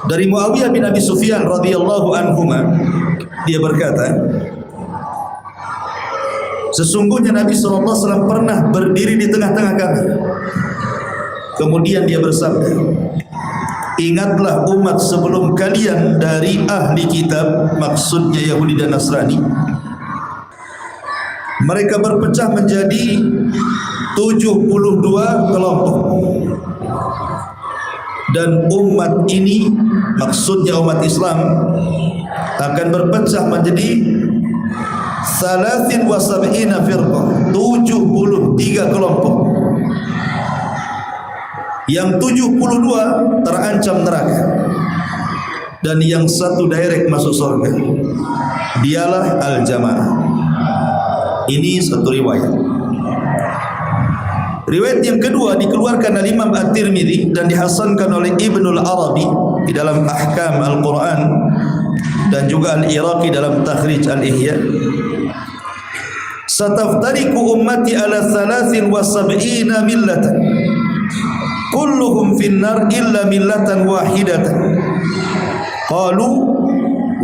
Dari Muawiyah bin Abi Sufyan radhiyallahu anhuma, dia berkata, sesungguhnya Nabi SAW pernah berdiri di tengah-tengah kami. Kemudian dia bersabda, ingatlah umat sebelum kalian dari ahli kitab, maksudnya Yahudi dan Nasrani. Mereka berpecah menjadi 72 kelompok. Dan umat ini, maksudnya umat Islam, akan berpecah menjadi 73 firqah, 73 kelompok. Yang 72 terancam neraka dan yang satu direct masuk surga. Dialah al-jamaah. Ini satu riwayat. Riwayat yang kedua dikeluarkan oleh Imam At-Tirmidzi dan dihasankan oleh Ibnul Arabi di dalam Ahkam Al-Quran dan juga Al-Iraqi dalam Takhrij Al-Ihya. Sataftariku ummati ala 73 millatan kulluhum finnar illa millatan wahidatan. Qalu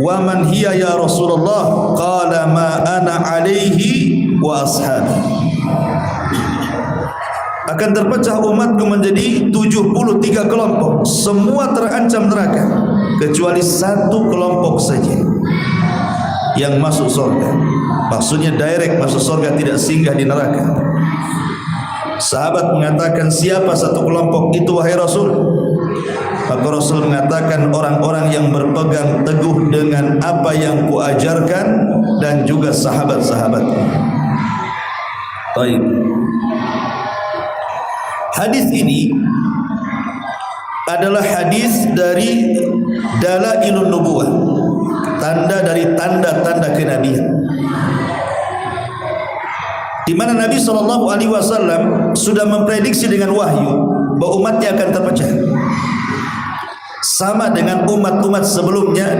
wa man hiya ya Rasulullah? Qala ma ana alaihi wa ashabi. Akan terpecah umatku menjadi 73 kelompok. Semua terancam neraka kecuali satu kelompok saja yang masuk surga. Maksudnya direct masuk surga, tidak singgah di neraka. Sahabat mengatakan, siapa satu kelompok itu wahai Rasul? Maka Rasul mengatakan, orang-orang yang berpegang teguh dengan apa yang kuajarkan dan juga sahabat-sahabat. Baik. Hadis ini adalah hadis dari Dalailun Nubuwah, tanda dari tanda-tanda kenabian, di mana Nabi SAW sudah memprediksi dengan wahyu bahwa umatnya akan terpecah, sama dengan umat-umat sebelumnya,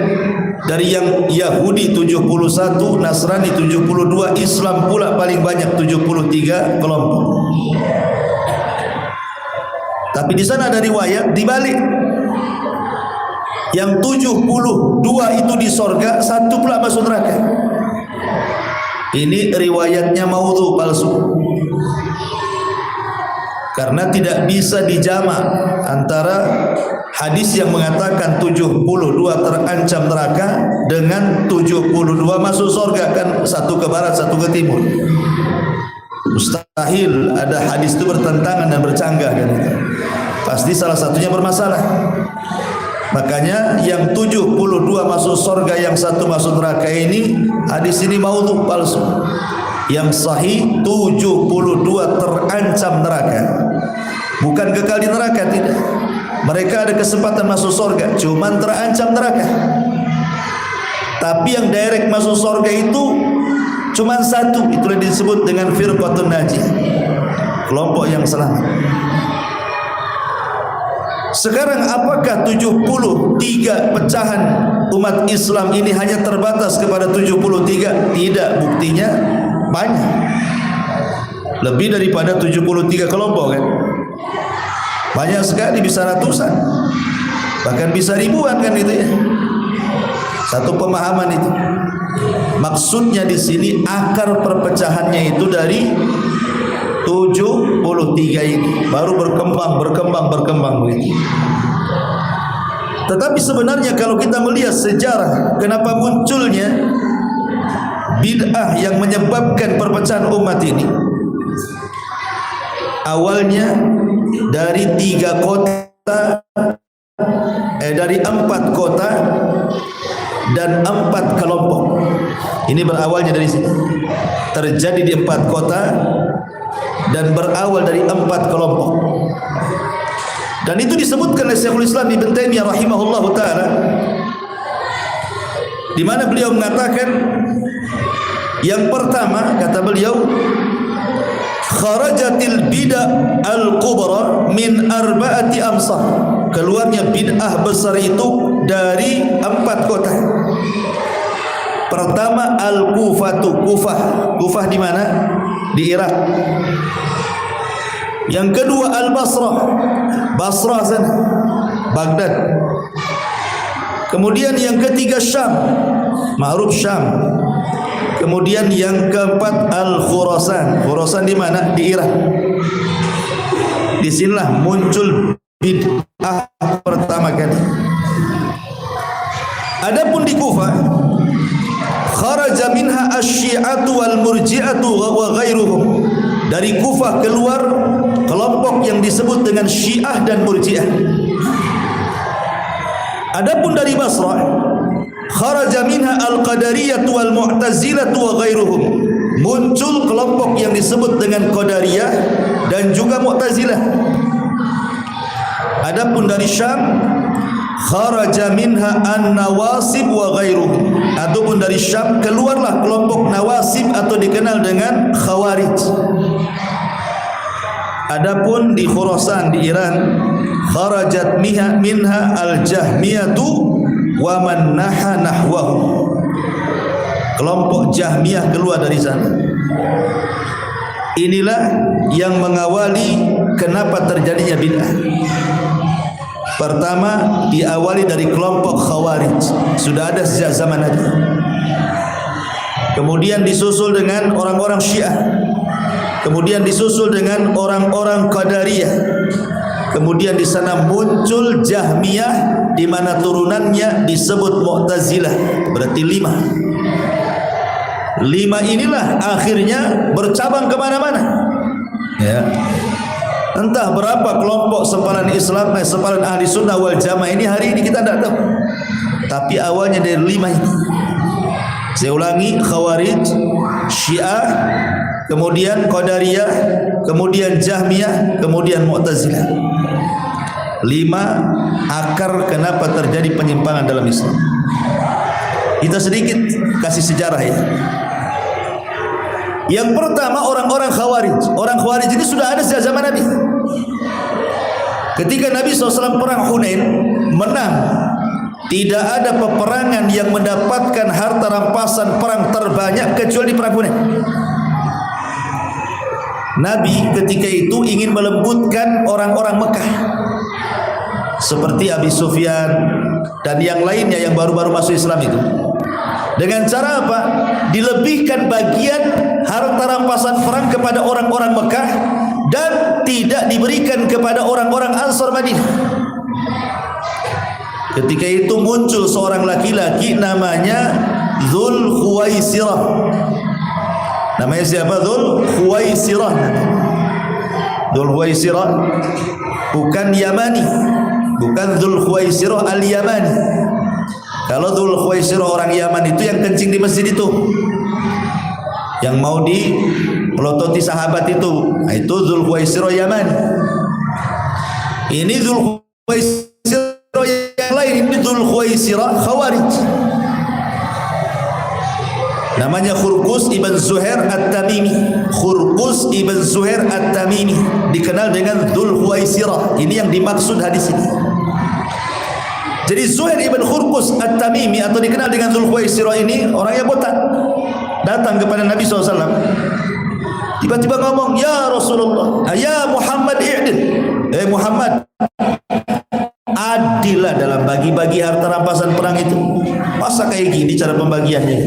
dari yang Yahudi 71, Nasrani 72, Islam pula paling banyak 73 kelompok. Tapi di sana ada riwayat dibalik, yang 72 itu di sorga, satu pula masuk neraka. Ini riwayatnya maudhu, palsu, karena tidak bisa dijamak antara hadis yang mengatakan 72 terancam neraka dengan 72 masuk sorga, kan satu ke barat satu ke timur. Mustahil ada hadis itu bertentangan dan bercanggah, kan itu. Pasti salah satunya bermasalah. Makanya yang 72 masuk surga, yang satu masuk neraka, ini hadis ini maudhu, palsu. Yang sahih 72 terancam neraka, bukan kekal di neraka, tidak. Mereka ada kesempatan masuk surga, cuman terancam neraka. Tapi yang direct masuk surga itu cuman satu, itulah disebut dengan firqatun najiyah, kelompok yang selamat. Sekarang apakah 73 pecahan umat Islam ini hanya terbatas kepada 73? Tidak, buktinya banyak, lebih daripada 73 kelompok, kan? Banyak sekali, bisa ratusan, bahkan bisa ribuan, kan itu ya. Satu pemahaman itu. Maksudnya di sini akar perpecahannya itu dari 73 ini baru berkembang begitu. Tetapi sebenarnya kalau kita melihat sejarah kenapa munculnya bid'ah yang menyebabkan perpecahan umat ini, awalnya dari 4 kota dan 4 kelompok. Ini berawalnya dari sini, terjadi di 4 kota dan berawal dari 4 kelompok. Dan itu disebutkan oleh Syekhul Islam Ibn Taimiyah rahimahullahu taala, di mana beliau mengatakan, yang pertama kata beliau, kharajatil bid'ah al-kubra min arba'ati amsar. Keluarnya bid'ah besar itu dari 4 4 kota. Pertama Al-Kufatu, Kufah di mana? Di Irak. Yang kedua Al-Basrah, Basrah sana, Baghdad. Kemudian yang ketiga Syam, ma'ruf Syam. Kemudian yang keempat Al-Khurasan. Khurasan di mana? Di Irak. Di sinilah muncul bid'ah pertama kali. Adapun di Kufah, kharaja minha asy-syi'atu wal murji'atu wa ghairuhum. Dari Kufah keluar kelompok yang disebut dengan Syiah dan Murji'ah. Adapun dari Basrah, kharaja minha al-qadariyah wal mu'tazilah wa ghairuhum. Muncul kelompok yang disebut dengan Qadariyah dan juga Mu'tazilah. Adapun dari Syam, kharaja minha an-nawasib wa ghairuhum. Adapun dari Syam keluarlah kelompok Nawasib atau dikenal dengan Khawarij. Adapun di Khurasan di Iran, kharajat minha al-Jahmiyatu wa man naha nahwahu. Kelompok Jahmiyah keluar dari sana. Inilah yang mengawali kenapa terjadinya bid'ah. Pertama diawali dari kelompok Khawarij, sudah ada sejak zaman Nabi. Kemudian disusul dengan orang-orang Syiah. Kemudian disusul dengan orang-orang Qadariyah. Kemudian di sana muncul Jahmiyah, di mana turunannya disebut Mu'tazilah. Berarti 5 inilah akhirnya bercabang kemana-mana. Ya. Entah berapa kelompok sempalan Islam, sempalan ahli sunnah wal jamaah ini hari ini kita tidak tahu. Tapi awalnya dari 5 ini. Saya ulangi, Khawarij, Syiah, kemudian Qadariyah, kemudian Jahmiyah, kemudian Mu'tazilah. 5 akar kenapa terjadi penyimpangan dalam Islam. Kita sedikit kasih sejarah ya. Yang pertama orang-orang Khawarij. Orang Khawarij ini sudah ada sejak zaman Nabi. Ketika Nabi SAW perang Hunain menang, tidak ada peperangan yang mendapatkan harta rampasan perang terbanyak kecuali perang Hunain. Nabi ketika itu ingin melembutkan orang-orang Mekah, seperti Abi Sufyan dan yang lainnya yang baru-baru masuk Islam itu. Dengan cara apa? Dilebihkan bagian harta rampasan perang kepada orang-orang Mekah dan tidak diberikan kepada orang-orang Ansar Madinah. Ketika itu muncul seorang laki-laki namanya Dzul Khuwaisirah. Namanya siapa? Dzul Khuwaisirah. Dzul Khuwaisirah bukan Yamani, bukan Dzul Khuwaisirah al-Yamani. Kalau Dzul Khuwaisirah orang Yaman itu yang kencing di masjid itu, yang mau dipelototi sahabat itu, nah, itu Dzul Khuwaisirah Yaman. Ini Dzul Khuwaisirah yang lain, ini Dzul Khuwaisirah Khawarij. Namanya Khurqus ibn Zuhair At-Tamimi. Khurqus ibn Zuhair At-Tamimi dikenal dengan Dzul Khuwaisirah. Ini yang dimaksud hadis ini. Jadi Zuhair ibn Khurqus At-Tamimi atau dikenal dengan Dzul Khuwaisirah ini orangnya botak. Datang kepada Nabi SAW. Tiba-tiba ngomong, "Ya Rasulullah, ya Muhammad i'dil." Muhammad, adillah dalam bagi-bagi harta rampasan perang itu. Masa kayak gini cara pembagiannya?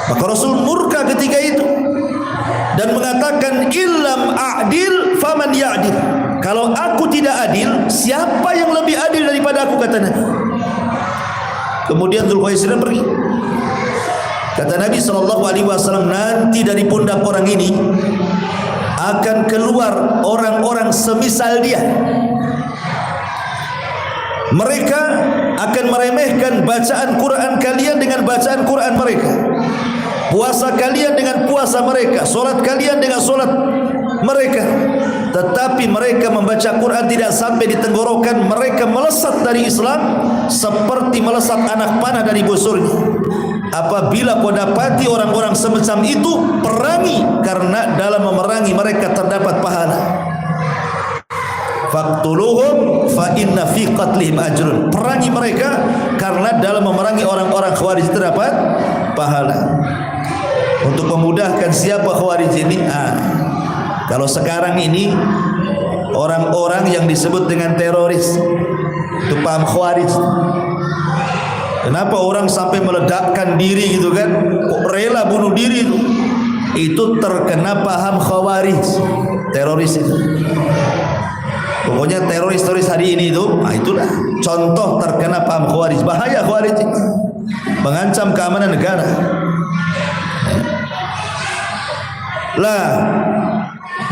Maka Rasul murka ketika itu dan mengatakan, "Illam a'dil faman ya'dil." Kalau aku tidak adil, siapa yang lebih adil daripada aku, kata Nabi. Kemudian Dzul Khuwaisirah pergi. Kata Nabi SAW, nanti dari pundak orang ini akan keluar orang-orang semisal dia. Mereka akan meremehkan bacaan Quran kalian dengan bacaan Quran mereka, puasa kalian dengan puasa mereka, solat kalian dengan solat mereka. Tetapi mereka membaca Quran tidak sampai di tenggorokan, mereka melesat dari Islam seperti melesat anak panah dari busurnya. Apabila kau dapati orang-orang semacam itu, perangi, karena dalam memerangi mereka terdapat pahala. Faqtuluhum fa inna fi qatlihim ajrun. Perangi mereka, semangat dalam memerangi orang-orang Khawarij terdapat pahala. Untuk memudahkan siapa Khawarij ini, kalau sekarang ini orang-orang yang disebut dengan teroris itu paham Khawarij. Kenapa orang sampai meledakkan diri gitu kan, kok rela bunuh diri itu terkena paham Khawarij, teroris itu. Pokoknya teroris hari ini itu, itulah contoh terkena paham Khawarij. Bahaya Khawarij itu, mengancam keamanan negara. Lah,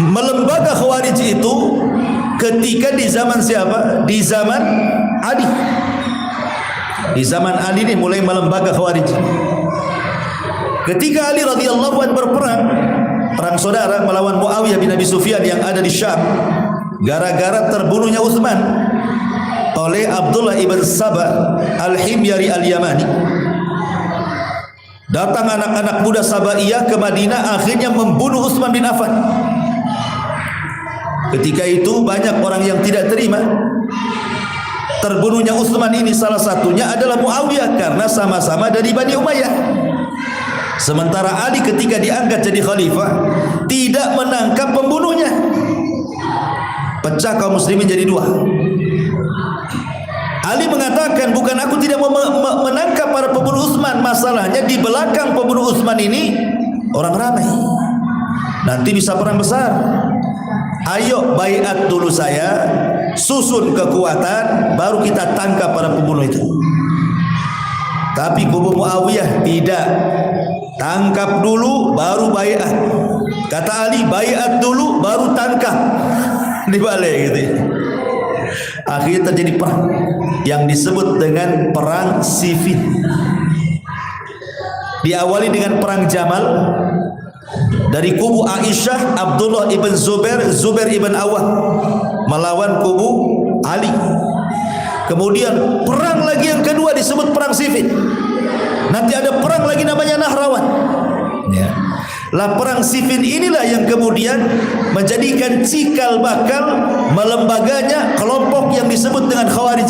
melembaga Khawarij itu ketika di zaman siapa? Di zaman Ali. Di zaman Ali ini mulai melembaga Khawarij. Ketika Ali radhiyallahu anhu berperang, perang saudara melawan Muawiyah bin Abi Sufyan yang ada di Syam, gara-gara terbunuhnya Utsman oleh Abdullah ibn Saba al-Himyari al-Yamani. Datang anak-anak muda Sabaiyah ke Madinah, akhirnya membunuh Utsman bin Affan. Ketika itu banyak orang yang tidak terima. Terbunuhnya Utsman ini salah satunya adalah Muawiyah karena sama-sama dari Bani Umayyah. Sementara Ali ketika diangkat jadi khalifah tidak menangkap pembunuhnya. Pecah kaum muslimin jadi dua. Ali mengatakan, bukan aku tidak mau menangkap para pembunuh Utsman, masalahnya di belakang pembunuh Utsman ini orang ramai, nanti bisa perang besar. Ayo baiat dulu saya, susun kekuatan, baru kita tangkap para pembunuh itu. Tapi kubu Muawiyah tidak, tangkap dulu baru baiat. Kata Ali, baiat dulu baru tangkap. Dibalik gitu. Akhirnya terjadi perang yang disebut dengan perang Siffin. Diawali dengan perang Jamal dari kubu Aisyah, Abdullah ibn Zubair, Zubair ibn Awwam melawan kubu Ali. Kemudian perang lagi yang kedua disebut perang Siffin. Nanti ada perang lagi namanya Nahrawan. Ya. Lah perang Siffin inilah yang kemudian menjadikan cikal bakal melembaganya kelompok yang disebut dengan Khawarij.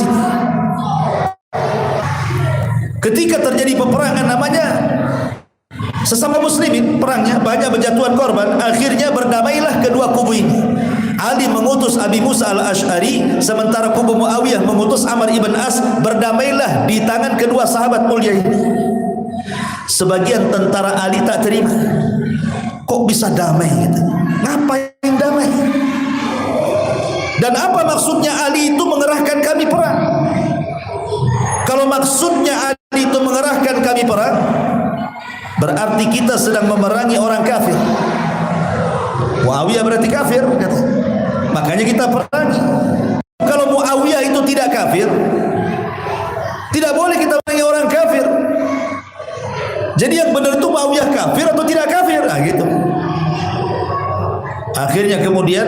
Ketika terjadi peperangan namanya sesama muslimin, perangnya banyak berjatuhan korban, akhirnya berdamailah kedua kubu ini. Ali mengutus Abi Musa al-Ash'ari, sementara kubu Muawiyah mengutus Amr ibn As. Berdamailah di tangan kedua sahabat mulia ini. Sebagian tentara Ali tak terima. Kok bisa damai gitu? Ngapain damai? Dan apa maksudnya Ali itu mengerahkan kami perang? Kalau maksudnya Ali itu mengerahkan kami perang, berarti kita sedang memerangi orang kafir. Muawiyah berarti kafir, kata. Makanya kita perangi. Kalau Muawiyah itu tidak kafir, tidak boleh kita perangi orang kafir. Jadi yang benar itu Muawiyah kafir atau tidak kafir? Nah gitu. Akhirnya kemudian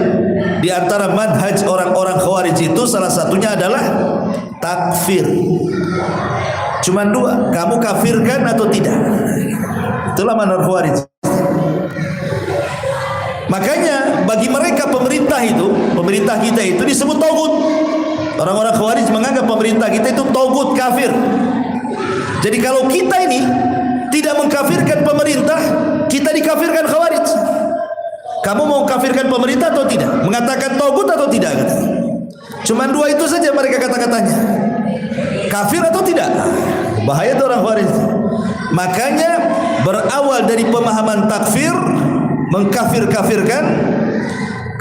di antara manhaj orang-orang Khawarij itu salah satunya adalah takfir. Cuman dua, kamu kafirkan atau tidak. Itulah manhaj Khawarij. Makanya bagi mereka pemerintah kita itu disebut tagut. Orang-orang Khawarij menganggap pemerintah kita itu tagut, kafir. Jadi kalau kita ini tidak mengkafirkan pemerintah, kita dikafirkan Khawarij. Kamu mau kafirkan pemerintah atau tidak? Mengatakan tagut atau tidak? Cuman dua itu saja mereka kata-katanya. Kafir atau tidak? Bahaya itu orang Khawarij. Makanya berawal dari pemahaman takfir, mengkafir-kafirkan,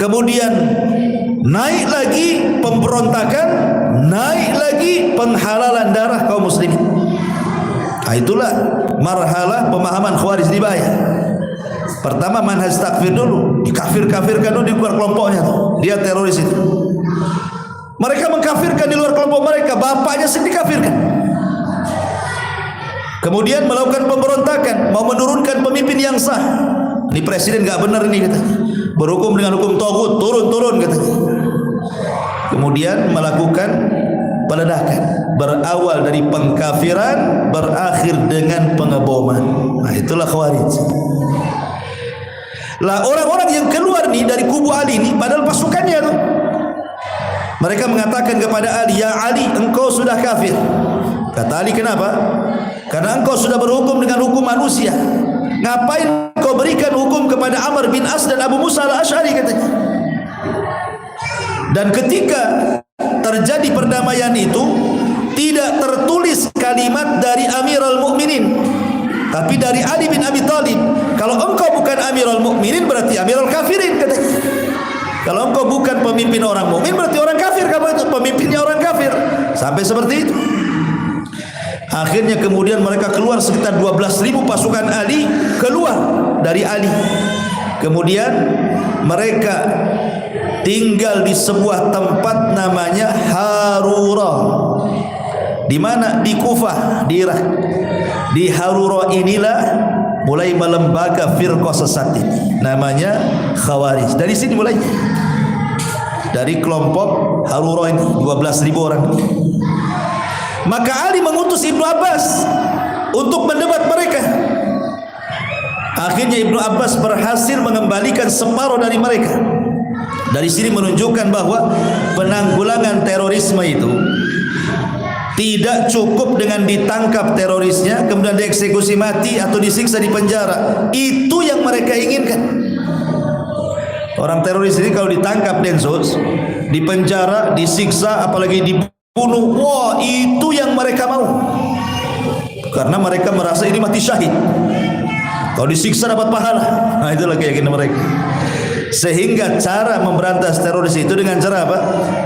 kemudian naik lagi pemberontakan, naik lagi penghalalan darah kaum muslimin. Nah, itulah marhalah pemahaman Khawarij di bahaya. Pertama manhaj takfir dulu, dikafir-kafirkan dulu di luar kelompoknya tuh. Dia teroris itu. Mereka mengkafirkan di luar kelompok mereka, bapaknya sendiri dikafirkan. Kemudian melakukan pemberontakan, mau menurunkan pemimpin yang sah. Ini presiden enggak benar ini katanya. Berhukum dengan hukum tagut, turun-turun katanya. Kemudian melakukan peledakan, berawal dari pengkafiran, berakhir dengan pengeboman. Nah, itulah Khawarij. Lah orang-orang yang keluar nih dari kubu Ali ini padahal pasukannya tuh. Mereka mengatakan kepada Ali, "Ya Ali, engkau sudah kafir." Kata Ali, kenapa? Karena engkau sudah berhukum dengan hukum manusia. Ngapain kau berikan hukum kepada Amr bin As dan Abu Musa al-Asy'ari, katanya. Dan ketika terjadi perdamaian itu, tidak tertulis kalimat dari Amirul Mukminin, tapi dari Ali bin Abi Thalib. Kalau engkau bukan Amirul Mukminin, berarti Amirul Kafirin, katanya. Kalau engkau bukan pemimpin orang mukmin, berarti orang kafir. Kamu itu pemimpinnya orang kafir. Sampai seperti itu. Akhirnya kemudian mereka keluar sekitar 12.000 pasukan Ali keluar dari Ali. Kemudian mereka tinggal di sebuah tempat namanya Harura. Di mana? Di Kufah, di Irak. Di Harura inilah mulai melembaga firqah sesat ini, namanya Khawarij. Dari sini mulai, dari kelompok Harura ini 12.000 orang. Maka Ali mengutus Ibnu Abbas untuk mendebat mereka. Akhirnya Ibnu Abbas berhasil mengembalikan separuh dari mereka. Dari sini menunjukkan bahwa penanggulangan terorisme itu tidak cukup dengan ditangkap terorisnya, kemudian dieksekusi mati atau disiksa di penjara. Itu yang mereka inginkan. Orang teroris ini kalau ditangkap Densus, di penjara, disiksa, apalagi dibunuh, wah, itu yang mereka mau. Karena mereka merasa ini mati syahid. Kalau disiksa dapat pahala. Nah, itulah keyakinan mereka. Sehingga cara memberantas teroris itu dengan cara apa?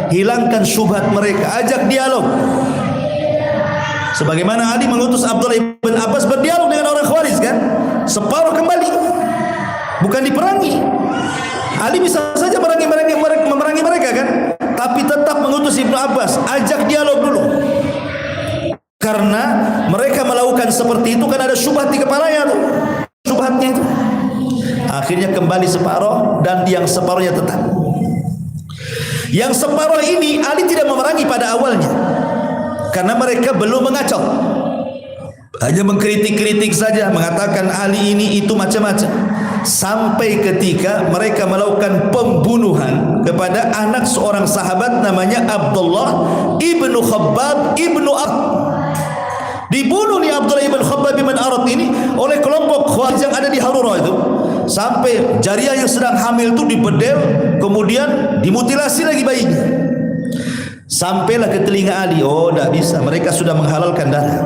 Hilangkan syubhat mereka, ajak dialog. Sebagaimana Ali mengutus Abdullah bin Abbas berdialog dengan orang Khawarij, kan? Separuh kembali, bukan diperangi. Ali bisa saja memerangi mereka, kan? Tapi tetap mengutus Ibnu Abbas, ajak dialog dulu. Karena mereka melakukan seperti itu kan ada syubhat di kepalanya tuh. Syubhatnya itu. Akhirnya kembali separuh dan yang separuhnya tetap. Yang separuh ini Ali tidak memerangi pada awalnya. Karena mereka belum mengacau, hanya mengkritik-kritik saja, mengatakan Ali ini itu macam-macam. Sampai ketika mereka melakukan pembunuhan kepada anak seorang sahabat namanya Abdullah ibnu Khabbab ibnu Ard. Dibunuh nih Abdullah ibnu Khabbab ibnu Ard ini oleh kelompok Khawarij yang ada di Harura itu. Sampai jariah yang sedang hamil itu dibedel, kemudian dimutilasi lagi bayinya. Sampailah ke telinga Ali, oh tidak bisa, mereka sudah menghalalkan darah,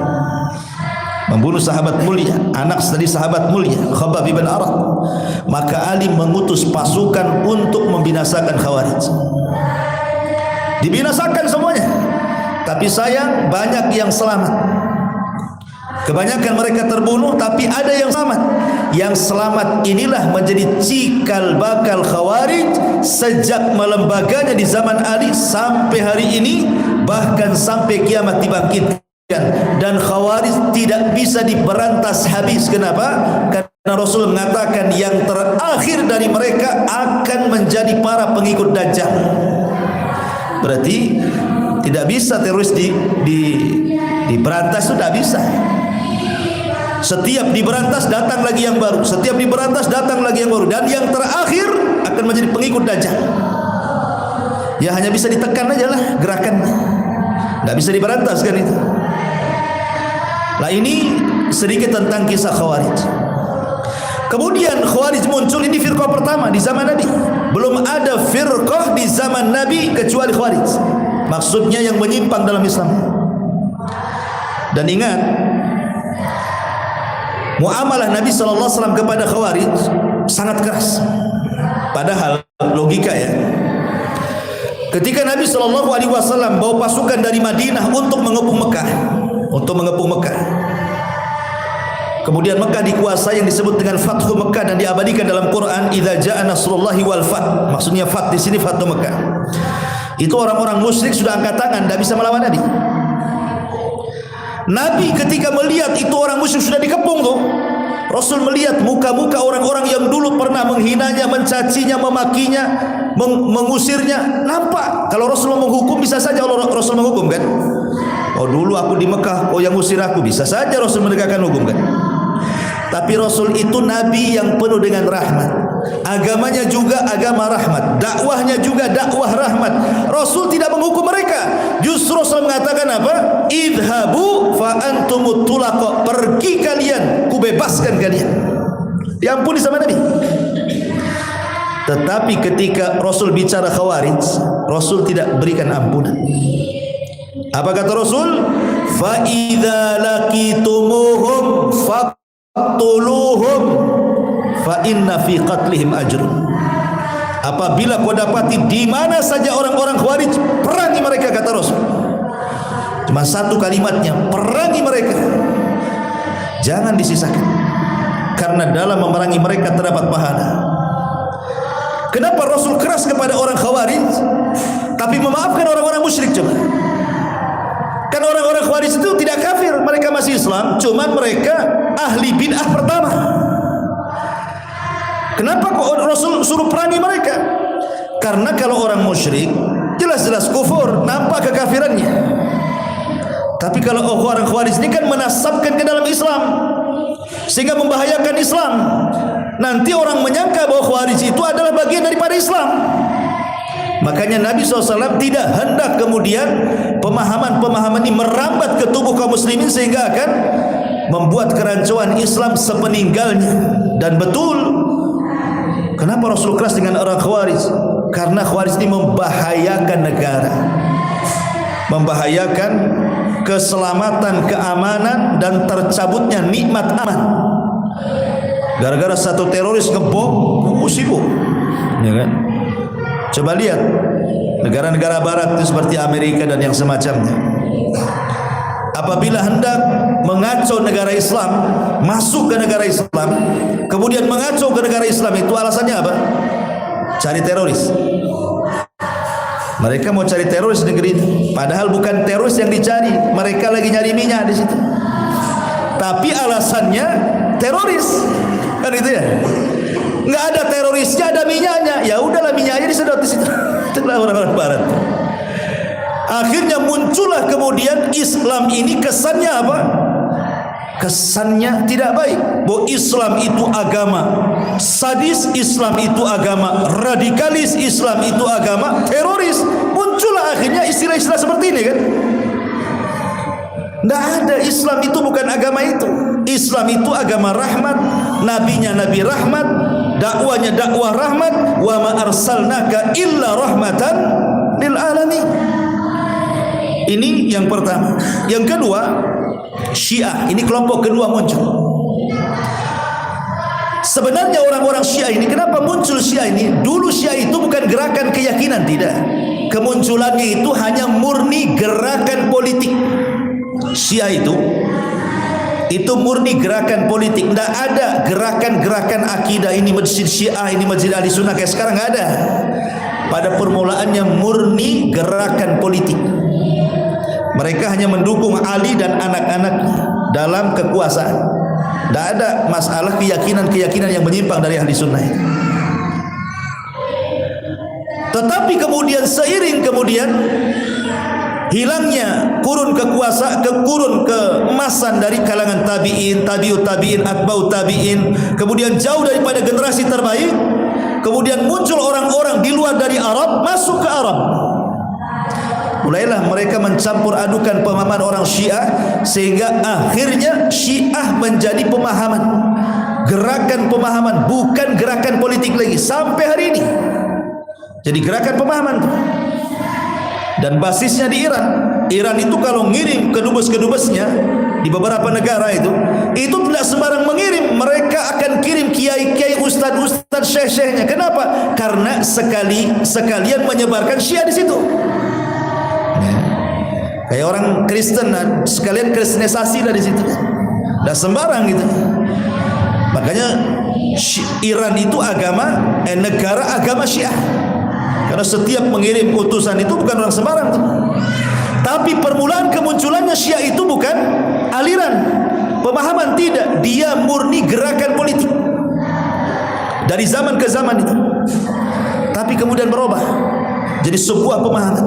membunuh sahabat mulia, anak dari sahabat mulia Khabbab bin Arad. Maka Ali mengutus pasukan untuk membinasakan Khawarij. Dibinasakan semuanya. Tapi sayang banyak yang selamat. Kebanyakan mereka terbunuh, tapi ada yang selamat. Yang selamat inilah menjadi cikal bakal Khawarij sejak melembaganya di zaman Ali sampai hari ini, bahkan sampai kiamat dibangkitkan. Dan Khawarij tidak bisa diberantas habis. Kenapa? Karena Rasul mengatakan yang terakhir dari mereka akan menjadi para pengikut Dajjal. Berarti tidak bisa teroris diberantas, itu tidak bisa. Setiap diberantas datang lagi yang baru, setiap diberantas datang lagi yang baru, dan yang terakhir akan menjadi pengikut Dajjal. Ya hanya bisa ditekan aja lah gerakan, tidak bisa diberantas kan itu. Nah ini sedikit tentang kisah Khawarij. Kemudian Khawarij muncul, ini firqah pertama di zaman Nabi. Belum ada firqah di zaman Nabi kecuali Khawarij. Maksudnya yang menyimpang dalam Islam. Dan ingat, muamalah Nabi SAW kepada Khawarij sangat keras. Padahal logika ya, ketika Nabi SAW bawa pasukan dari Madinah untuk mengepung Mekah, kemudian Mekah dikuasai yang disebut dengan Fathu Mekah dan diabadikan dalam Quran, idza jaa nasrullahi wal fath. Maksudnya fath di sini Fathu Mekah. Itu orang-orang musyrik sudah angkat tangan, tidak bisa melawan Nabi. Nabi ketika melihat itu orang musyrik sudah dikepung tuh, Rasul melihat muka-muka orang-orang yang dulu pernah menghinanya, mencacinya, memakinya, mengusirnya. Nampak kalau Rasul menghukum, bisa saja Rasul menghukum kan. Oh dulu aku di Mekah, oh yang usir aku, bisa saja Rasul menegakkan hukum kan. Tapi Rasul itu Nabi yang penuh dengan rahmat. agamanya juga agama rahmat, dakwahnya juga dakwah rahmat. Rasul tidak menghukum mereka, justru Rasul mengatakan apa? Idhabu fa antumut tulaqa, pergi kalian, kubebaskan kalian. Diampuni sama Nabi. Tetapi ketika Rasul bicara Khawarij, Rasul tidak berikan ampunan. Apa kata Rasul? Fa idza laqitumuhum faqtuluhum fa inna fi qatlihim ajrun. Apabila kau dapati di mana saja orang-orang Khawarij, perangi mereka, kata Rasul. Cuma satu kalimatnya, perangi mereka. Jangan disisakan. Karena dalam memerangi mereka terdapat pahala. Kenapa Rasul keras kepada orang Khawarij tapi memaafkan orang-orang musyrik? Coba. Kan orang-orang Khawarij itu tidak kafir, mereka masih Islam, cuman mereka ahli bid'ah pertama. Kenapa kok Rasul suruh perangi mereka? Karena kalau orang musyrik jelas-jelas kufur, nampak kekafirannya. Tapi kalau orang Khawarij ini kan menasabkan ke dalam Islam, sehingga membahayakan Islam. Nanti orang menyangka bahwa Khawarij itu adalah bagian daripada Islam. Makanya Nabi SAW tidak hendak kemudian pemahaman-pemahaman ini merambat ke tubuh kaum muslimin sehingga akan membuat kerancuan Islam sepeninggalnya. Dan betul, kenapa Rasul keras dengan orang Khawarij? Karena Khawarij ini membahayakan negara, membahayakan keselamatan, keamanan, dan tercabutnya nikmat aman. Gara-gara satu teroris ngebom, sibuk, ya kan? Coba lihat negara-negara barat itu seperti Amerika dan yang semacamnya. Apabila hendak mengacau negara Islam, masuk ke negara Islam, kemudian mengacau ke negara Islam, itu alasannya apa? Cari teroris. Mereka mau cari teroris di negeri itu, padahal bukan teroris yang dicari, mereka lagi nyari minyak di situ. Tapi alasannya teroris, kan itu ya? Nggak ada terorisnya, ada minyaknya. Ya udahlah, minyaknya disedot di situ. Itulah orang-orang Barat. Akhirnya muncullah kemudian Islam ini kesannya apa? Kesannya tidak baik. Bahwa Islam itu agama sadis, Islam itu agama radikalis, Islam itu agama teroris. Muncullah akhirnya istilah-istilah seperti ini, kan? Tidak ada, Islam itu bukan agama itu. Islam itu agama rahmat, nabinya nabi rahmat, dakwanya dakwah rahmat. Wa ma arsalnaka illa rahmatan lil alamin. Ini yang pertama. Yang kedua, Syiah. Ini kelompok kedua muncul. Sebenarnya orang-orang Syiah ini, kenapa muncul Syiah ini? Dulu Syiah itu bukan gerakan keyakinan, tidak. Kemunculannya itu hanya murni gerakan politik. Syiah itu murni gerakan politik. Tidak ada gerakan-gerakan akidah, ini masjid Syiah, ini masjid ahli sunnah kayak sekarang, nggak ada. Pada permulaannya murni gerakan politik. Mereka hanya mendukung Ali dan anak-anak dalam kekuasaan. Tidak ada masalah keyakinan-keyakinan yang menyimpang dari ahli sunnah. Tetapi kemudian seiring kemudian hilangnya kurun keemasan dari kalangan tabi'in, tabi'ut tabi'in, atba'ut tabi'in, kemudian jauh daripada generasi terbaik, kemudian muncul orang-orang di luar dari Arab masuk ke Arab. Mulailah mereka mencampur adukan pemahaman orang Syiah, sehingga akhirnya Syiah menjadi pemahaman, gerakan pemahaman, bukan gerakan politik lagi sampai hari ini. Jadi gerakan pemahaman. Dan basisnya di Iran. Iran itu kalau ngirim kedubes-kedubesnya di beberapa negara itu tidak sembarang mengirim. Mereka akan kirim kiai-kiai, ustad-ustad, syekh-syekhnya. Kenapa? Karena sekalian menyebarkan Syiah di situ. Kayak orang Kristen, sekalian kristenisasi dari situ. Tidak sembarang gitu. Makanya Iran itu negara agama Syiah. Karena setiap mengirim utusan itu bukan orang sembarang tuh. Tapi permulaan kemunculannya Syiah itu bukan aliran pemahaman, tidak, dia murni gerakan politik dari zaman ke zaman itu. Tapi kemudian berubah jadi sebuah pemahaman.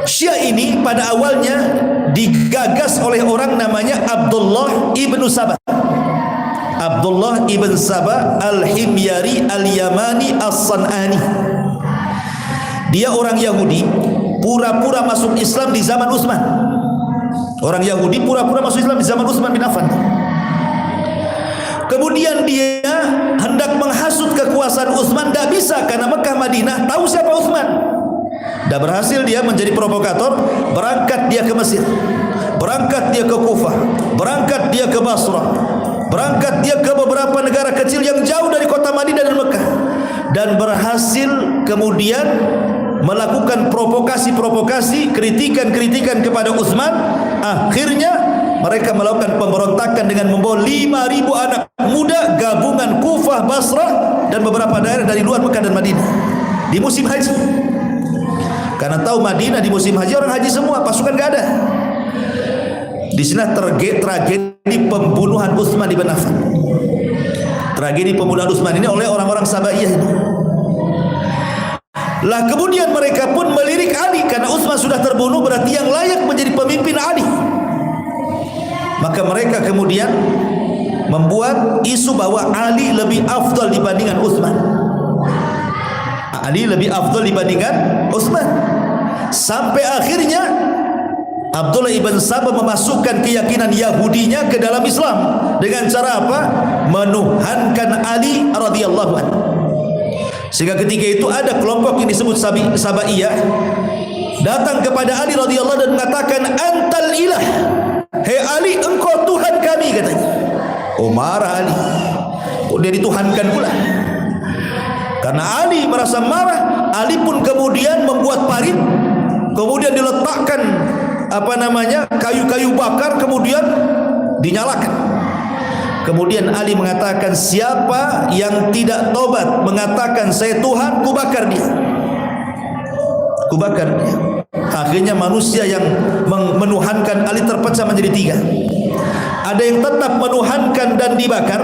Syiah ini pada awalnya digagas oleh orang namanya Abdullah ibnu Sabah. Abdullah ibn Saba al-Himyari al-Yamani as-San'ani. Dia orang Yahudi, pura-pura masuk Islam di zaman Utsman. Orang Yahudi pura-pura masuk Islam di zaman Utsman bin Affan. Kemudian dia hendak menghasut kekuasaan Utsman, tidak bisa karena Mekah Madinah tahu siapa Utsman. Dan berhasil dia menjadi provokator. Berangkat dia ke Mesir, berangkat dia ke Kufah, berangkat dia ke Basrah, berangkat dia ke beberapa negara kecil yang jauh dari kota Madinah dan Mekah, dan berhasil kemudian melakukan provokasi-provokasi, kritikan-kritikan kepada Utsman. Akhirnya mereka melakukan pemberontakan dengan membawa 5.000 anak muda gabungan Kufah, Basrah dan beberapa daerah dari luar Mekah dan Madinah di musim haji. Karena tahu Madinah di musim haji orang haji semua, pasukan enggak ada. Di sini tragedi pembunuhan Utsman bin Affan. Tragedi pembunuhan Utsman ini oleh orang-orang Sabaiyah ini. Lah kemudian mereka pun melirik Ali karena Utsman sudah terbunuh, berarti yang layak menjadi pemimpin Ali. Maka mereka kemudian membuat isu bahwa Ali lebih afdal dibandingkan Utsman. Ali lebih afdal dibandingkan Utsman. Sampai akhirnya Abdullah ibn Saba memasukkan keyakinan Yahudinya ke dalam Islam dengan cara apa? Menuhankan Ali radhiyallahu anhu. Sehingga ketika itu ada kelompok yang disebut Sabaiyah datang kepada Ali radhiyallahu dan mengatakan, antal ilah, hei Ali, engkau Tuhan kami, katanya. Oh, marah Ali. Oh, dia dituhankan pula. Karena Ali merasa marah, Ali pun kemudian membuat parit, kemudian diletakkan kayu-kayu bakar, kemudian dinyalakan. Kemudian Ali mengatakan, siapa yang tidak tobat mengatakan saya Tuhan, kubakar dia. Kubakar dia. Akhirnya manusia yang menuhankan Ali terpecah menjadi 3. Ada yang tetap menuhankan dan dibakar,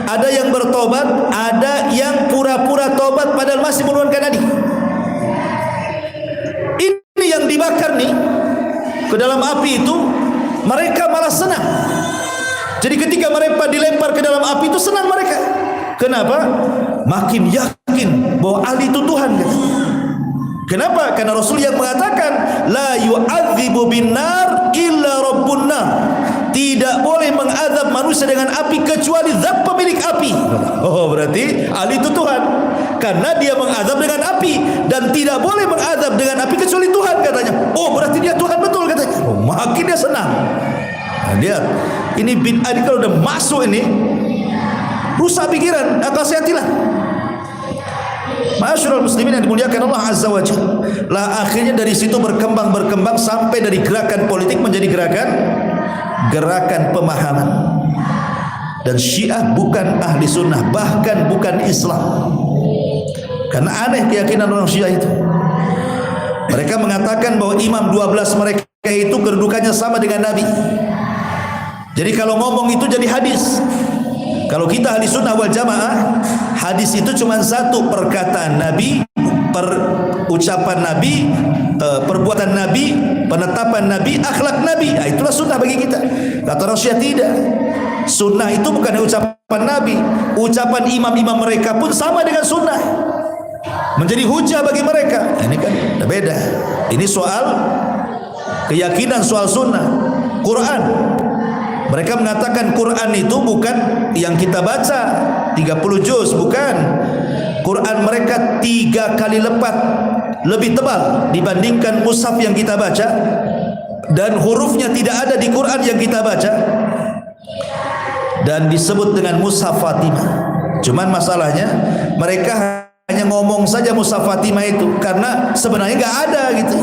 ada yang bertobat, ada yang pura-pura tobat padahal masih menuhankan Ali. Ini yang dibakar nih ke dalam api itu, mereka malah senang. Jadi ketika mereka dilempar ke dalam api itu senang mereka. Kenapa? Makin yakin bahwa Ali itu Tuhan. Kenapa? Karena Rasul yang mengatakan la yu'adzibu binnar illa rabbun nar. Tidak boleh mengazab manusia dengan api kecuali zat pemilik api. Oh, berarti Ali itu Tuhan. Karena dia mengazab dengan api, dan tidak boleh mengazab dengan api kecuali Tuhan, katanya. Oh, berarti dia Tuhan betul, katanya. Oh, makin dia senang. Nah, lihat, ini bid'ah kalau udah masuk ini rusak pikiran, akal sehat hilang. Ma'asyiral muslimin yang dimuliakan Allah Azza wa Jalla. Lah akhirnya dari situ berkembang sampai dari gerakan politik menjadi gerakan pemahaman. Dan Syiah bukan ahli sunnah, bahkan bukan Islam. Karena aneh keyakinan orang Syiah itu. Mereka mengatakan bahwa imam 12 mereka itu kedudukannya sama dengan Nabi. Jadi kalau ngomong itu jadi hadis. Kalau kita ahli sunnah wal jamaah, hadis itu cuma satu, perkataan Nabi, ucapan Nabi, perbuatan Nabi, penetapan Nabi, akhlak Nabi. Nah, itulah sunnah bagi kita. Kata orang Syiah tidak. Sunnah itu bukan ucapan Nabi, ucapan imam-imam mereka pun sama dengan sunnah, menjadi hujah bagi mereka. Ini kan beda. Ini soal keyakinan, soal sunnah. Quran, mereka mengatakan Quran itu bukan yang kita baca 30 juz, bukan. Quran mereka 3 kali lipat lebih tebal dibandingkan mushaf yang kita baca, dan hurufnya tidak ada di Quran yang kita baca, dan disebut dengan mushaf Fatimah. Cuman masalahnya mereka hanya ngomong saja mushaf Fatimah itu, karena sebenarnya nggak ada gitu.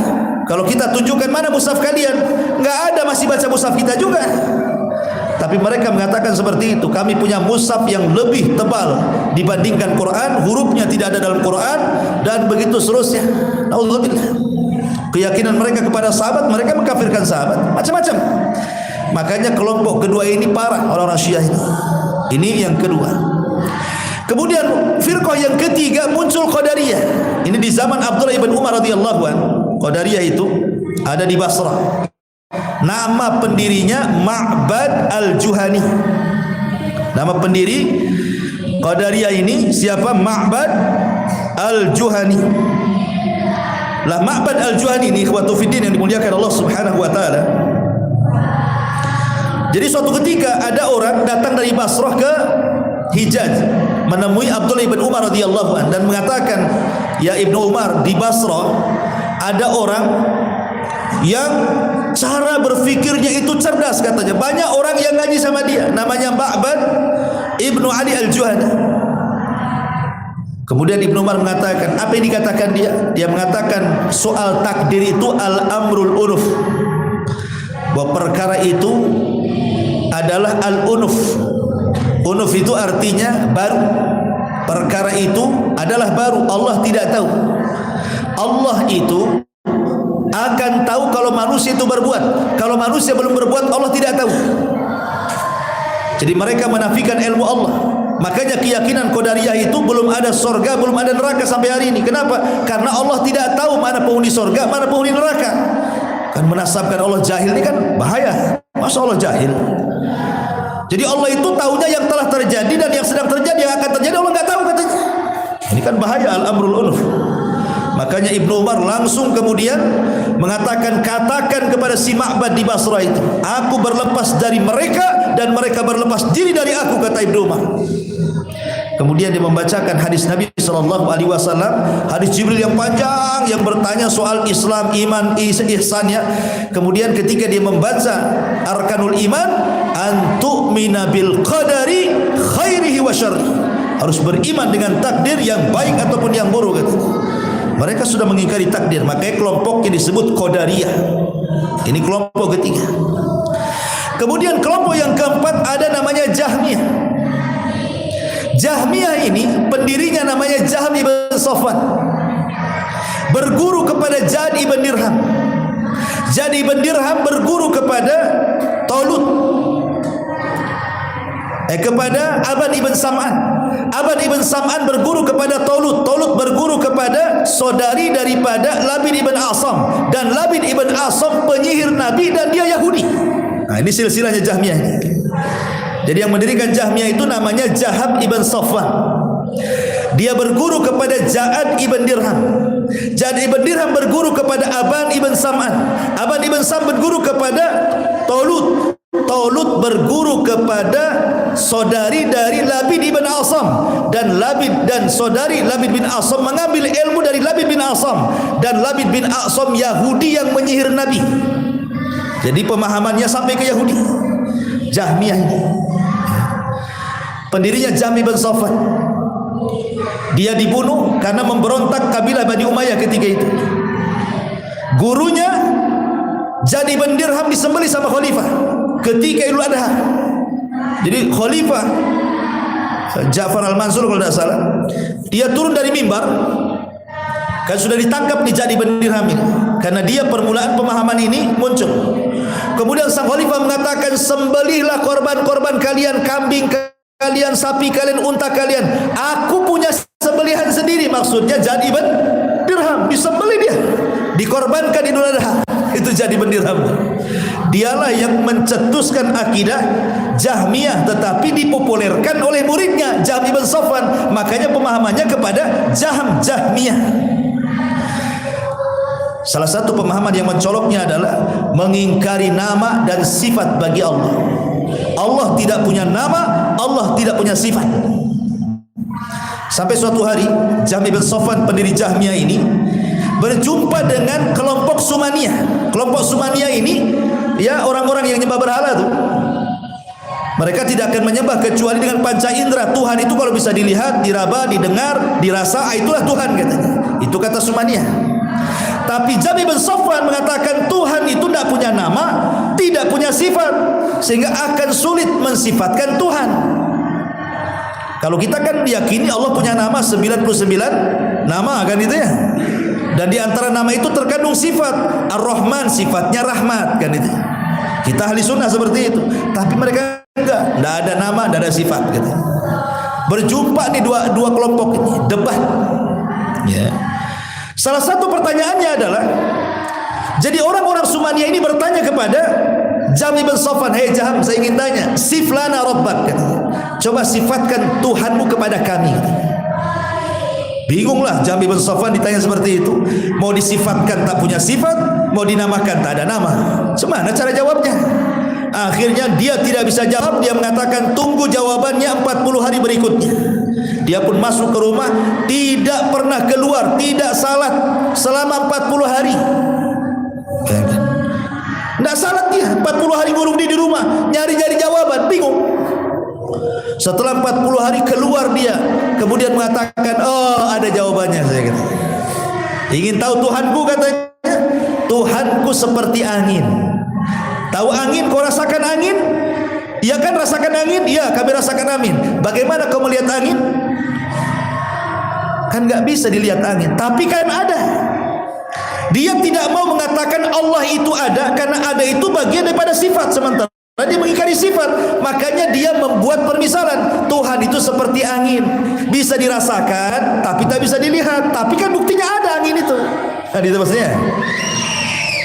Kalau kita tunjukkan mana mushaf kalian, nggak ada, masih baca mushaf kita juga. Tapi mereka mengatakan seperti itu, kami punya mushaf yang lebih tebal dibandingkan Quran, hurufnya tidak ada dalam Quran, dan begitu seterusnya. Nauzubillah. Keyakinan mereka kepada sahabat, mereka mengkafirkan sahabat, macam-macam. Makanya kelompok kedua ini parah, orang-orang Syiah ini. Ini yang kedua. Kemudian firqah yang ketiga muncul Qadariyah. Ini di zaman Abdullah ibn Umar radhiyallahu anhu. Qadariyah itu ada di Basrah. Nama pendirinya Ma'bad al-Juhani. Nama pendiri Qadariyah ini siapa? Ma'bad Al-Juhani. Lah Ma'bad Al-Juhani ini ikhwatu fiddin yang dimuliakan Allah Subhanahu wa taala. Jadi suatu ketika ada orang datang dari Basrah ke Hijaz menemui Abdullah bin Umar radhiyallahu anhu dan mengatakan, "Ya Ibnu Umar, di Basrah ada orang yang cara berfikirnya itu cerdas," katanya. Banyak orang yang ngaji sama dia, namanya Ma'bad Ibnu Ali Al-Juhani. Kemudian Ibnu Umar mengatakan, apa yang dikatakan dia? Dia mengatakan soal takdir itu al-amrul unuf, bahwa perkara itu adalah al-unuf. Unuf itu artinya baru. Perkara itu adalah baru, Allah tidak tahu. Allah itu akan tahu kalau manusia itu berbuat. Kalau manusia belum berbuat, Allah tidak tahu. Jadi mereka menafikan ilmu Allah. Makanya keyakinan Qadariyah itu belum ada surga, belum ada neraka sampai hari ini. Kenapa? Karena Allah tidak tahu mana penghuni surga, mana penghuni neraka. Kan menasabkan Allah jahil ini kan bahaya. Masa Allah jahil? Jadi Allah itu tahunya yang telah terjadi dan yang sedang terjadi, yang akan terjadi Allah enggak tahu katanya. Ini kan bahaya, al-amrul unuf. Makanya Ibnu Umar langsung kemudian mengatakan, katakan kepada si Ma'bad di Basrah itu, aku berlepas dari mereka dan mereka berlepas diri dari aku, kata Ibnu Umar. Kemudian dia membacakan hadis Nabi SAW, hadis Jibril yang panjang yang bertanya soal Islam, iman, ihsannya. Kemudian ketika dia membaca arkanul iman, an tu'mina bil qadari khairihi wa syarrihi, harus beriman dengan takdir yang baik ataupun yang buruk. Mereka sudah mengingkari takdir, makanya kelompoknya disebut Qadariyah. Ini kelompok ketiga. Kemudian kelompok yang keempat ada namanya Jahmiyah. Jahmiyah ini pendirinya namanya Jahm ibn Safwan, berguru kepada Jad ibn Dirham. Jad ibn Dirham berguru kepada Talut, kepada Aban ibn Sam'an. Aban ibn Sam'an berguru kepada Talut. Talut berguru kepada saudari daripada Labid ibn Asam, dan Labid ibn Asam penyihir Nabi dan dia Yahudi. Nah, ini silsilahnya Jahmiyah. Jadi yang mendirikan Jahmiyah itu namanya Jahm ibn Safwan. Dia berguru kepada Ja'ad ibn Dirham. Ja'ad ibn Dirham berguru kepada Aban ibn Sam'an. Aban ibn Sam'an berguru kepada Talut. Talut berguru kepada saudari dari Labid ibn Asam, dan Labid dan saudari Labid bin Asam mengambil ilmu dari Labid bin Asam, dan Labid bin Asam Yahudi yang menyihir Nabi. Jadi pemahamannya sampai ke Yahudi. Jahmiyah ini pendirinya Jahm ibn Safwan. Dia dibunuh karena memberontak kabilah Bani Umayyah ketika itu. Gurunya Jad ibn Dirham disembelih sama khalifah ketika Idul Adha. Jadi khalifah Ja'far al-Mansur kalau tidak salah, dia turun dari mimbar, kan sudah ditangkap di Jad ibn Dirham ini, karena dia permulaan pemahaman ini muncul. Kemudian sang khalifah mengatakan, sembelihlah korban-korban kalian, kambing kalian, sapi kalian, unta kalian. Aku punya sembelihan sendiri. Maksudnya Jad ibn Dirham disembelih, dia dikorbankan Idul Adha. Itu Jad ibn Dirham. Dialah yang mencetuskan akidah Jahmiyah, tetapi dipopulerkan oleh muridnya Jahm ibn Safwan. Makanya pemahamannya kepada Jahmiyah. Salah satu pemahaman yang mencoloknya adalah mengingkari nama dan sifat bagi Allah. Allah tidak punya nama, Allah tidak punya sifat. Sampai suatu hari Jahm ibn Safwan pendiri Jahmiyah ini berjumpa dengan kelompok Sumaniyah. Kelompok Sumaniyah ini ya orang-orang yang menyembah berhala tuh. Mereka tidak akan menyembah kecuali dengan panca indera. Tuhan itu kalau bisa dilihat, diraba, didengar, dirasa, itulah Tuhan katanya. Itu kata Sumaniyah. Tapi Jahm ibn Safwan mengatakan Tuhan itu tidak punya nama, tidak punya sifat, sehingga akan sulit mensifatkan Tuhan. Kalau kita kan diyakini Allah punya nama 99 nama kan itu ya. Dan di antara nama itu terkandung sifat. Ar-Rahman sifatnya rahmat kan itu. Kita ahli sunnah seperti itu. Tapi mereka enggak ada nama, enggak ada sifat gitu. Berjumpa nih dua kelompok ini, debat. Ya. Salah satu pertanyaannya adalah, jadi orang-orang Sumaniyah ini bertanya kepada Jahm ibn Safwan, "Hei Jahm, saya ingin tanya, siflana rabbak," katanya. coba sifatkan Tuhanmu kepada kami. Bingunglah Jahmi bin Safwan ditanya seperti itu. Mau disifatkan tak punya sifat, mau dinamakan tak ada nama. Semana cara jawabnya? Akhirnya dia tidak bisa jawab. Dia mengatakan tunggu jawabannya 40 hari berikutnya. Dia pun masuk ke rumah, tidak pernah keluar, tidak salat selama 40 hari. Tidak salat dia 40 hari burung di rumah, nyari-nyari jawaban, bingung. Setelah 40 hari keluar dia, kemudian mengatakan, oh ada jawabannya. Saya kata, ingin tahu Tuhanku? Katanya, Tuhanku seperti angin. Tahu angin? Kau rasakan angin? Iya kan, rasakan angin? Iya, kami rasakan angin. Bagaimana kau melihat angin? Kan nggak bisa dilihat angin, tapi kan ada. Dia tidak mau mengatakan Allah itu ada, karena ada itu bagian daripada sifat. Sementara dia mengingkari sifat, makanya dia membuat permisalan. Tuhan itu seperti angin, bisa dirasakan tapi tak bisa dilihat. Tapi kan buktinya ada angin itu. Nah, itu maksudnya.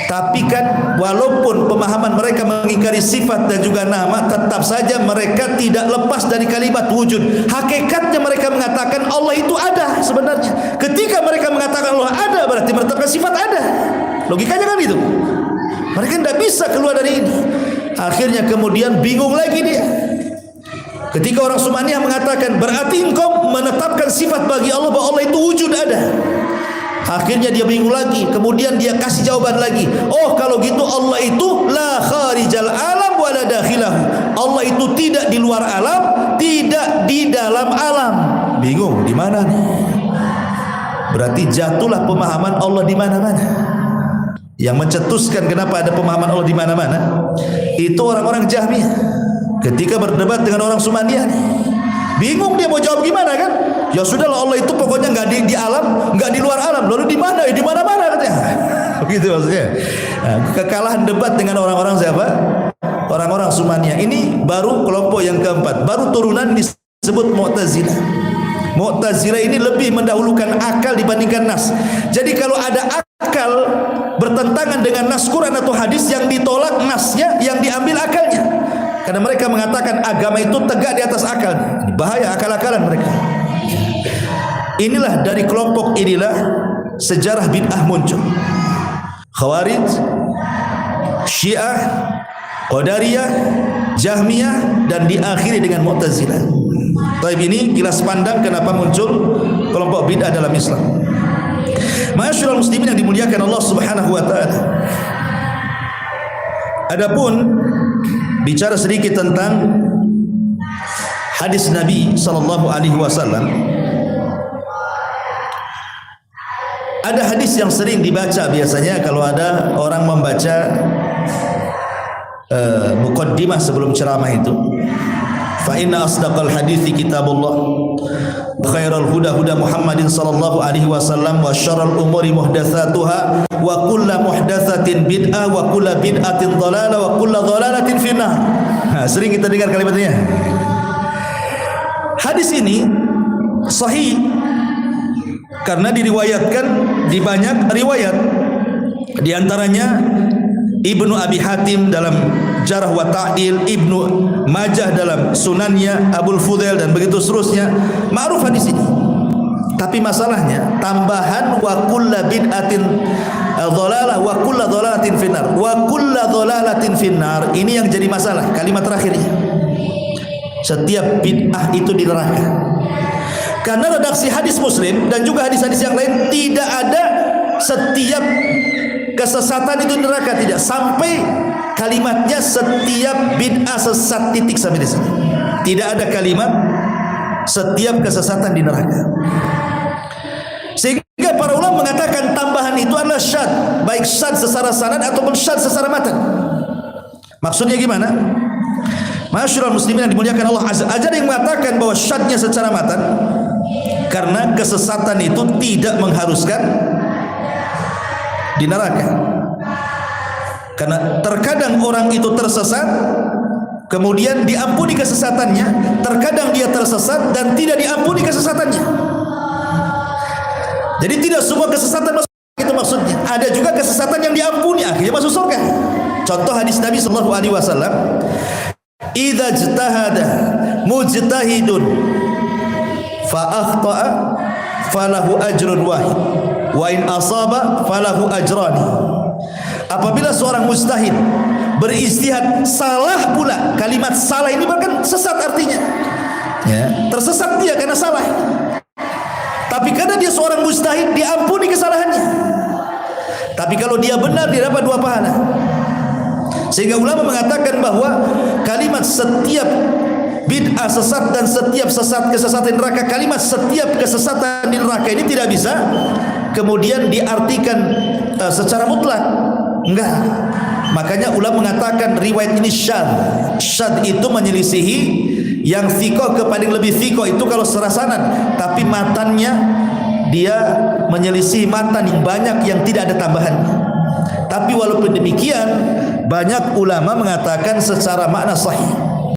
Tapi kan walaupun pemahaman mereka mengingkari sifat dan juga nama, tetap saja mereka tidak lepas dari kalimat wujud. Hakikatnya mereka mengatakan Allah itu ada sebenarnya. Ketika mereka mengatakan Allah ada, berarti menetapkan sifat ada. Logikanya kan itu. Mereka tidak bisa keluar dari ini. Akhirnya kemudian bingung lagi dia. Ketika orang Sumaniyah mengatakan, berarti engkau menetapkan sifat bagi Allah bahwa Allah itu wujud ada. Akhirnya dia bingung lagi. Kemudian dia kasih jawaban lagi. Oh, kalau gitu Allah itu la kharijal alam wa la dakhilahu. Allah itu tidak di luar alam, tidak di dalam alam. Bingung di mana nih? Berarti jatuhlah pemahaman Allah di mana-mana. Yang mencetuskan kenapa ada pemahaman Allah di mana-mana itu orang-orang Jahmiyah. Ketika berdebat dengan orang Sumaniyah, bingung dia mau jawab gimana kan? Ya sudahlah, Allah itu pokoknya nggak di alam, nggak di luar alam. Lalu di mana? Di mana-mana katanya. Begitu maksudnya. Nah, kekalahan debat dengan orang-orang siapa? Orang-orang Sumaniyah. Ini baru kelompok yang keempat, baru turunan disebut Mu'tazilah. Mu'tazilah ini lebih mendahulukan akal dibandingkan nas. Jadi kalau ada akal bertentangan dengan nas Quran atau hadis, yang ditolak nasnya, yang diambil akalnya. Karena mereka mengatakan agama itu tegak di atas akal. Bahaya akal-akalan mereka. Inilah dari kelompok inilah sejarah bid'ah muncul. Khawarij, Syiah, Qadariyah, Jahmiyah, dan diakhiri dengan Mu'tazilah. Taib ini kilas pandang kenapa muncul kelompok bid'ah dalam Islam. Ma'asyiral muslimin yang dimuliakan Allah Subhanahu wa taala. Adapun bicara sedikit tentang hadis Nabi sallallahu alaihi wasallam. Ada hadis yang sering dibaca biasanya kalau ada orang membaca muqaddimah sebelum ceramah itu. Fa inna asdaqal hadithi kitabullah, khairul huda huda Muhammadin sallallahu alaihi wasallam, wa syarrul umuri muhdatsatuha, wa kullu muhdatsatin bid'ah, wa kullu bid'atin dhalalah, wa kullu dhalalatin finnar. Nah, sering kita dengar kalimatnya. Hadis ini sahih karena diriwayatkan di banyak riwayat, di antaranya Ibnu Abi Hatim dalam Jarh wa Ta'dil, Ibnu Majah dalam Sunannya, Abul Fudail, dan begitu seterusnya. Ma'ruf hadis ini. Tapi masalahnya tambahan wa kullu bid'atin dhalalah wa kullu dhalalatin finnar. Wa kullu dhalalatin finnar ini yang jadi masalah, kalimat terakhirnya. Setiap bid'ah itu di neraka. Karena redaksi hadis Muslim dan juga hadis-hadis yang lain tidak ada setiap kesesatan itu neraka, tidak. Sampai kalimatnya setiap bid'ah sesat, titik sampai di sini. Tidak ada kalimat setiap kesesatan di neraka. Sehingga para ulama mengatakan tambahan itu adalah syad, baik syad secara sanad ataupun syad secara matan. Maksudnya gimana? Masyaallah muslimin yang dimuliakan Allah azza. Ada yang mengatakan bahwa syadnya secara matan karena kesesatan itu tidak mengharuskan di neraka. Karena terkadang orang itu tersesat kemudian diampuni kesesatannya, terkadang dia tersesat dan tidak diampuni kesesatannya. Jadi tidak semua kesesatan masuk, itu maksudnya. Ada juga kesesatan yang diampuni akhirnya masuk surga. Contoh hadis Nabi sallallahu alaihi wasallam idza ijtahada mujtahidun fa akhta'a falahu ajrun wahid wa in asaba falahu ajrani. Apabila seorang mujtahid beristihad salah pula, kalimat salah ini bahkan sesat artinya, ya, tersesat dia karena salah. Tapi karena dia seorang mujtahid diampuni kesalahannya. Tapi kalau dia benar dia dapat 2 pahala. Sehingga ulama mengatakan bahwa kalimat setiap bid'ah sesat dan setiap kesesatan neraka, kalimat setiap kesesatan di neraka ini tidak bisa kemudian diartikan secara mutlak. Enggak. Makanya ulama mengatakan riwayat ini syadz. Syadz itu menyelisihi yang thiqah ke paling lebih thiqah itu kalau secara sanad, tapi matannya dia menyelisih matan yang banyak yang tidak ada tambahan. Tapi walaupun demikian banyak ulama mengatakan secara makna sahih.